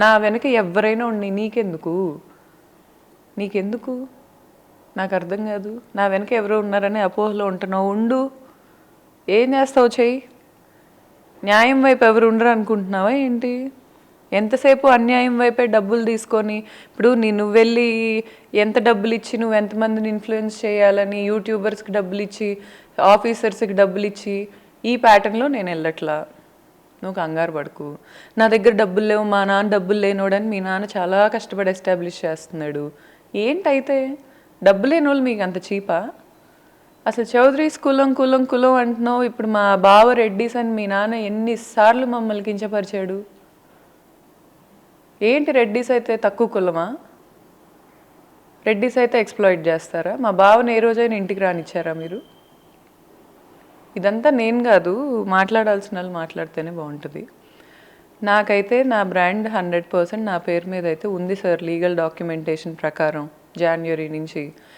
నా వెనక ఎవరైనా ఉండి నీకెందుకు నీకెందుకు నాకు అర్థం కాదు. నా వెనక ఎవరో ఉన్నారని అపోహలో ఉంటున్నావు, ఉండు. ఏం చేస్తావు చెయ్యి. న్యాయం వైపు ఎవరు ఉండరు అనుకుంటున్నావా ఏంటి? ఎంతసేపు అన్యాయం వైపే డబ్బులు తీసుకొని, ఇప్పుడు నువ్వు వెళ్ళి ఎంత డబ్బులు ఇచ్చి నువ్వు ఎంతమందిని ఇన్ఫ్లుయెన్స్ చేయాలని యూట్యూబర్స్కి డబ్బులు ఇచ్చి, ఆఫీసర్స్కి డబ్బులు ఇచ్చి, ఈ ప్యాటర్న్లో నేను వెళ్ళట్లా. నువ్వు కంగారు పడుకు. నా దగ్గర డబ్బులు లేవు, మా నాన్న డబ్బులు లేనోడని మీ నాన్న చాలా కష్టపడి ఎస్టాబ్లిష్ చేస్తున్నాడు. ఏంటైతే డబ్బు లేని వాళ్ళు మీకు అంత చీపా? అసలు చౌదరీస్ కులం కులం కులం అంటున్నావు. ఇప్పుడు మా బావ రెడ్డిస్ అని మీ నాన్న ఎన్నిసార్లు మమ్మల్ని కించపరిచాడు. ఏంటి రెడ్డిస్ అయితే తక్కువ కులమా? రెడ్డిస్ అయితే ఎక్స్ప్లాయిట్ చేస్తారా? మా బావని ఏ రోజైనా ఇంటికి రానిచ్చారా మీరు? ఇదంతా నేను కాదు, మాట్లాడాల్సిన వాళ్ళు మాట్లాడితేనే బాగుంటుంది. నాకైతే నా బ్రాండ్ 100% నా పేరు మీద అయితే ఉంది సార్. లీగల్ డాక్యుమెంటేషన్ ప్రకారం జనవరి నుంచి